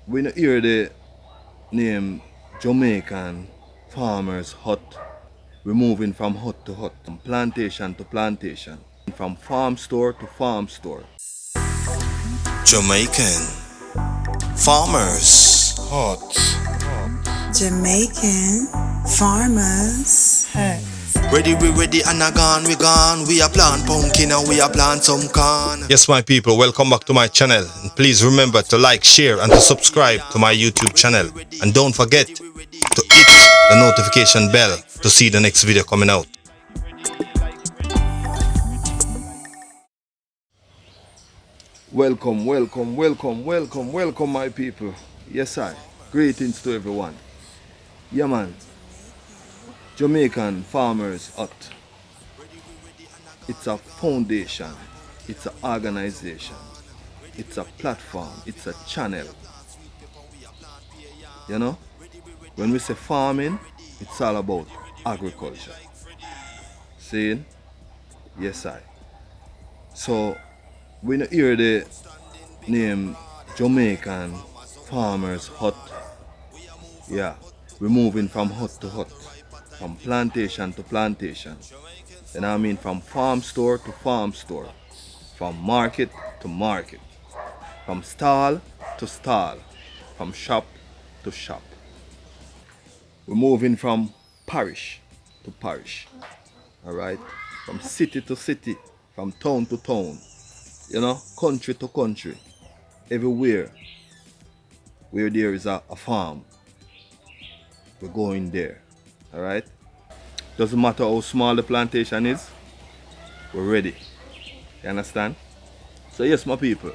When you hear the name Jamaican Farmers Hut, we're moving from hut to hut, from plantation to plantation, from farm store to farm store. Jamaican Farmers Hut. Jamaican Farmers Hut. Ready, we ready, and we gone. We are plant pumpkin and we are plant some corn. Yes, my people, welcome back to my channel. And please remember to like, share, and to subscribe to my YouTube channel. And don't forget to hit the notification bell to see the next video coming out. Welcome, welcome, welcome, welcome, welcome, my people. Yes, I. Greetings to everyone. Yeah, man. Jamaican Farmers Hut. It's a foundation. It's an organization. It's a platform. It's a channel. You know? When we say farming, it's all about agriculture. Seeing? Yes, I. So, when you hear the name Jamaican Farmers Hut, yeah, we're moving from hut to hut, from plantation to plantation. And I mean from farm store to farm store, from market to market, from stall to stall, from shop to shop. We're moving from parish to parish, all right? From city to city, from town to town, you know, country to country, everywhere where there is a farm, we're going there, all right? Doesn't matter how small the plantation is, we're ready. You understand? So yes, my people,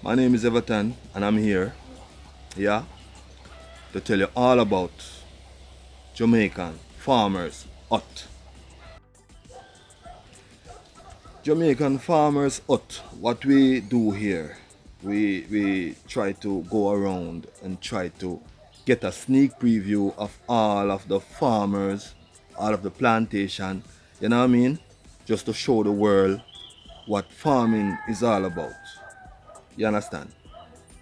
my name is Everton and I'm here, yeah, to tell you all about Jamaican Farmers Hut. Jamaican Farmers Hut, what we do here, we try to go around and try to get a sneak preview of all of the farmers, all of the plantation, you know what I mean? Just to show the world what farming is all about. You understand?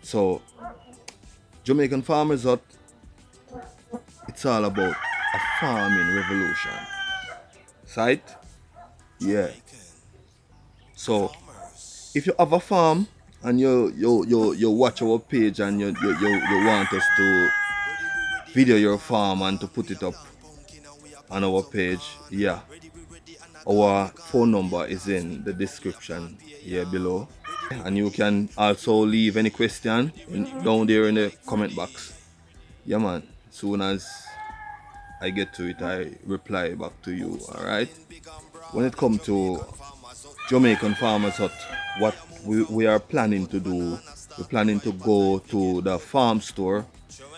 So, Jamaican Farmers Hut, it's all about a farming revolution. Sight? Yeah. So, if you have a farm and you watch our page and you want us to video your farm and to put it up on our page, yeah, our phone number is in the description here below, and you can also leave any question down there in the comment box. Yeah, man, soon as I get to it, I reply back to you. All right, when it comes to Jamaican Farmers Hut, what we are planning to do, we're planning to go to the farm store,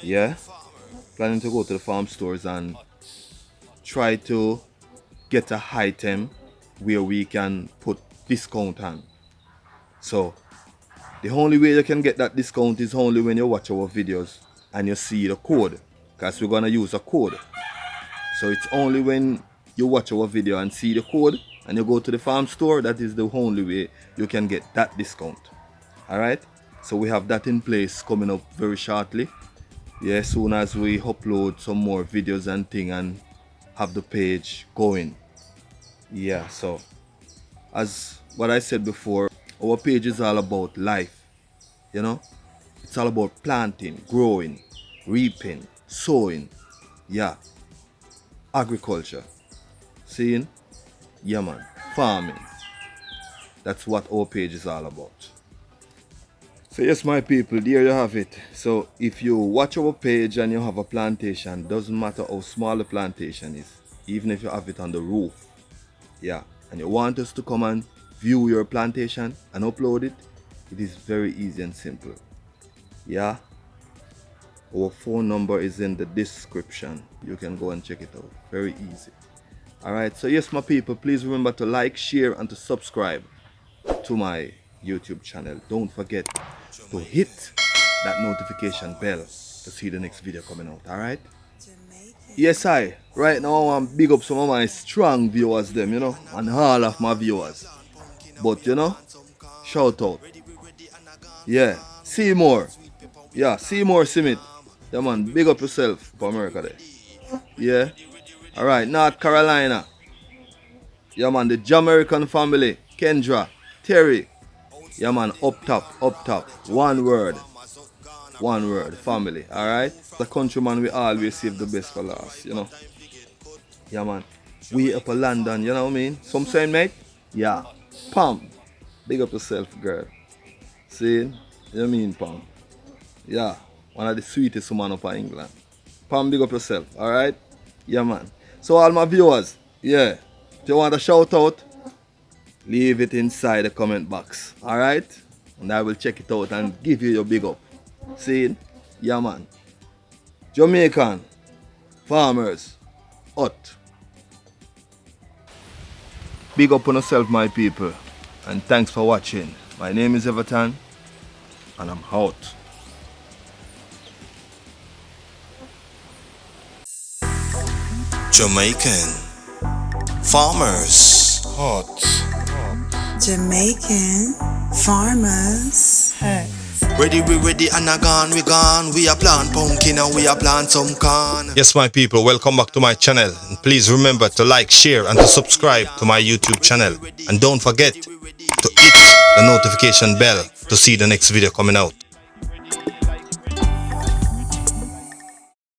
yeah, planning to go to the farm stores and try to get a item where we can put discount on. So the only way you can get that discount is only when you watch our videos and you see the code, because we're gonna use a code. So it's only when you watch our video and see the code and you go to the farm store, that is the only way you can get that discount. Alright, so we have that in place coming up very shortly. Yeah, soon as we upload some more videos and thing and have the page going. Yeah, so as what I said before, our page is all about life, you know. It's all about planting, growing, reaping, sowing, yeah, agriculture, seeing, yeah man, farming. That's what our page is all about. So yes, my people, there you have it. So if you watch our page and you have a plantation, doesn't matter how small the plantation is, even if you have it on the roof, yeah, and you want us to come and view your plantation and upload it, it is very easy and simple. Yeah, our phone number is in the description. You can go and check it out. Very easy. Alright, so yes, my people, please remember to like, share, and to subscribe to my YouTube channel. Don't forget to hit that notification bell to see the next video coming out. Alright? Yes, I. Right now, I'm big up some of my strong viewers, them, you know, and all of my viewers. But, you know, shout out. Yeah, see more. Yeah, Seymour Simit. Yeah, man, big up yourself for America there. Yeah. Alright, North Carolina. Yeah, man, the Jamaican family. Kendra, Terry. Yeah, man, up top, up top. One word. One word, family. Alright? The countryman, we always save the best for last, you know. Yeah, man. We up in London, you know what I mean? Some saying, mate? Yeah. Pam. Big up yourself, girl. See? You know what I mean, Pam? Yeah. One of the sweetest women up in England. Pam, big up yourself, alright? Yeah, man. So all my viewers, yeah. If you want a shout out, leave it inside the comment box, alright? And I will check it out and give you your big up. See? Yeah, man. Jamaican Farmers Hut. Big up on yourself, my people. And thanks for watching. My name is Everton, and I'm out. Jamaican Farmers Hut. Jamaican Farmers Hut. Ready, we ready, and we gone. We are plant pumpkin and we are plant some corn. Yes, my people, welcome back to my channel. And please remember to like, share, and to subscribe to my YouTube channel. And don't forget to hit the notification bell to see the next video coming out.